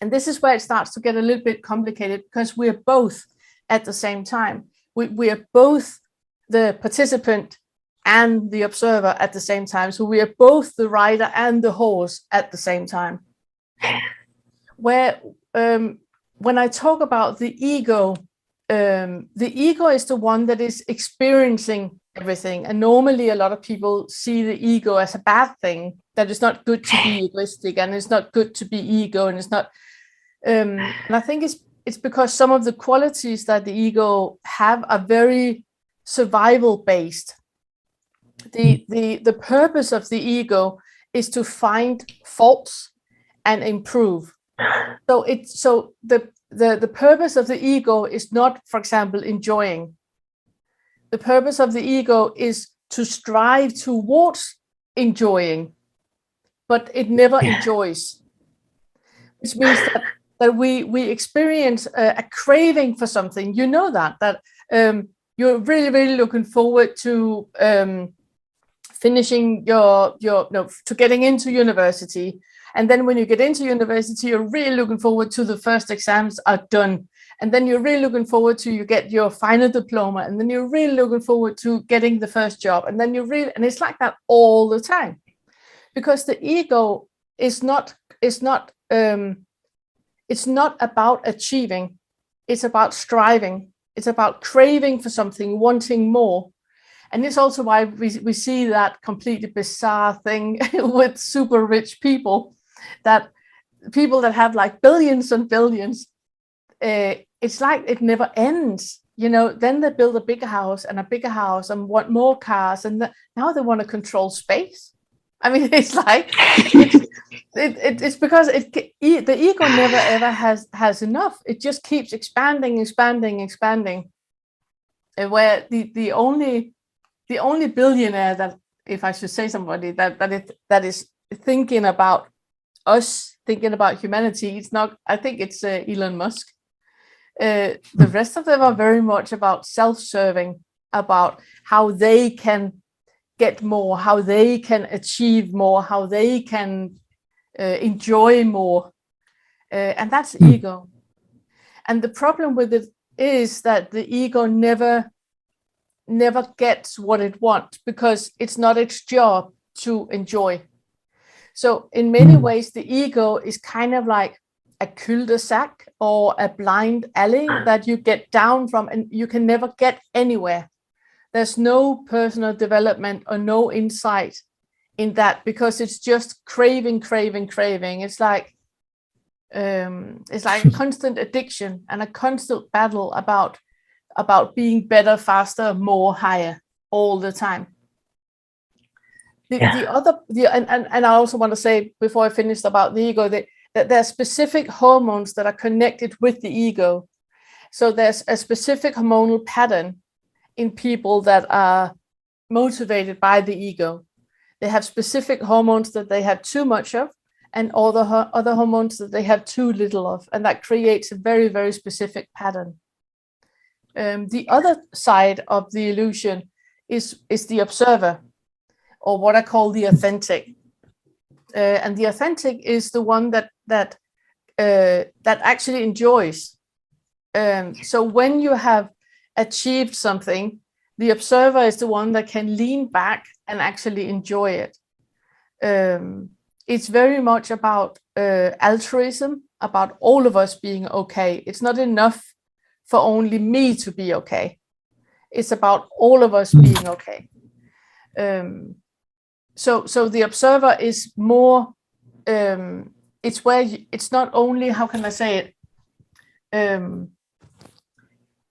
And this is where it starts to get a little bit complicated, because we're both at the same time. We are both the participant and the observer at the same time. So we are both the rider and the horse at the same time. Where when I talk about the ego is the one that is experiencing everything. And normally a lot of people see the ego as a bad thing, that it's not good to be egoistic, and it's not good to be ego, and it's not. And I think it's because some of the qualities that the ego have are very survival based. The purpose of the ego is to find faults and improve. So the purpose of the ego is not, for example, enjoying. The purpose of the ego is to strive towards enjoying, but it never enjoys, which means that we experience a craving for something. You know that you're really, really looking forward to finishing to getting into university. And then when you get into university, you're really looking forward to the first exams are done. And then you're really looking forward to you get your final diploma. And then you're really looking forward to getting the first job. And then and it's like that all the time. Because the ego is not about achieving. It's about striving. It's about craving for something, wanting more. And it's also why we see that completely bizarre thing with super rich people, that people that have like billions and billions, it's like it never ends. Then they build a bigger house and want more cars, and now they want to control space. I mean, it's like it's because the ego never ever has enough. It just keeps expanding. Where the only billionaire that, if I should say somebody that is thinking about us, thinking about humanity, it's not. I think it's Elon Musk. The rest of them are very much about self-serving, about how they can get more, how they can achieve more, how they can enjoy more, and that's ego. And the problem with it is that the ego never gets what it wants, because it's not its job to enjoy. So in many ways, the ego is kind of like a cul-de-sac or a blind alley that you get down from, and you can never get anywhere. There's no personal development or no insight in that, because it's just craving. It's like a constant addiction and a constant battle about being better, faster, more, higher all the time. And I also want to say before I finish about the ego that there are specific hormones that are connected with the ego. So there's a specific hormonal pattern in people that are motivated by the ego. They have specific hormones that they have too much of, and other hormones that they have too little of, and that creates a very, very specific pattern. The other side of the illusion is the observer, or what I call the authentic. And the authentic is the one that actually enjoys. So when you have achieved something, the observer is the one that can lean back and actually enjoy it. It's very much about altruism, about all of us being okay. It's not enough for only me to be okay. It's about all of us being okay. So the observer is more. It's where it's not only, how can I say it?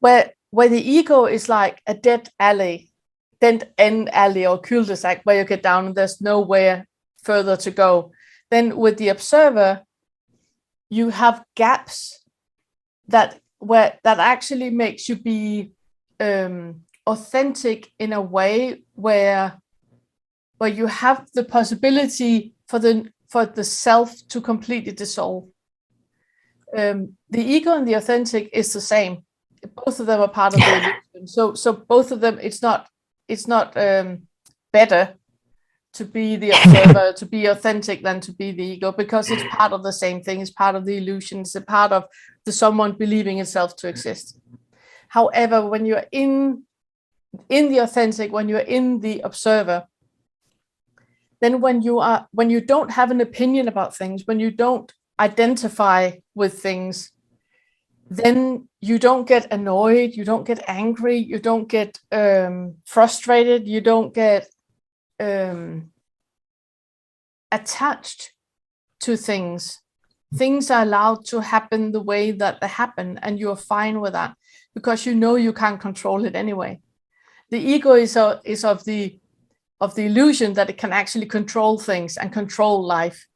Where the ego is like a dead end alley or cul-de-sac, where you get down and there's nowhere further to go. Then with the observer, you have gaps that actually makes you be authentic in a way where you have the possibility for the self to completely dissolve. The ego and the authentic is the same. Both of them are part of the illusion. So both of them, it's not better. to be the observer, to be authentic, than to be the ego, because it's part of the same thing. It's part of the illusion. It's a part of the someone believing itself to exist. However, when you're in the authentic, when you're in the observer, then when you don't have an opinion about things, when you don't identify with things, then you don't get annoyed, you don't get angry, you don't get frustrated, you don't get attached to things. Things are allowed to happen the way that they happen, and you're fine with that because you know you can't control it anyway. The ego is of the illusion that it can actually control things and control life.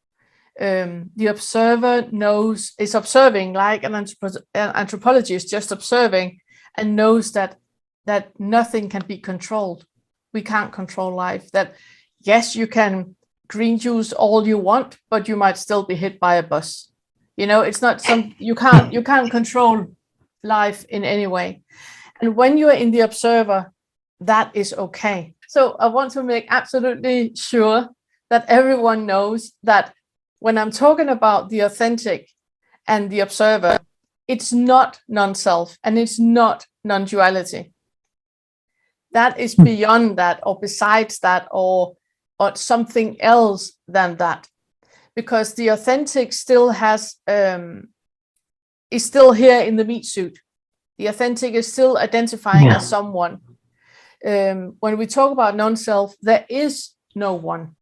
The observer is observing, like an anthropologist, just observing, and knows that nothing can be controlled. We can't control life. That yes, you can green juice all you want, but you might still be hit by a bus. It's not you can't control life in any way. And when you are in the observer, that is okay. So I want to make absolutely sure that everyone knows that when I'm talking about the authentic and the observer, it's not non-self and it's not non-duality. That is beyond that, or besides that, or something else than that. Because the authentic still is still here in the meat suit. The authentic is still identifying as someone. When we talk about non-self, there is no one.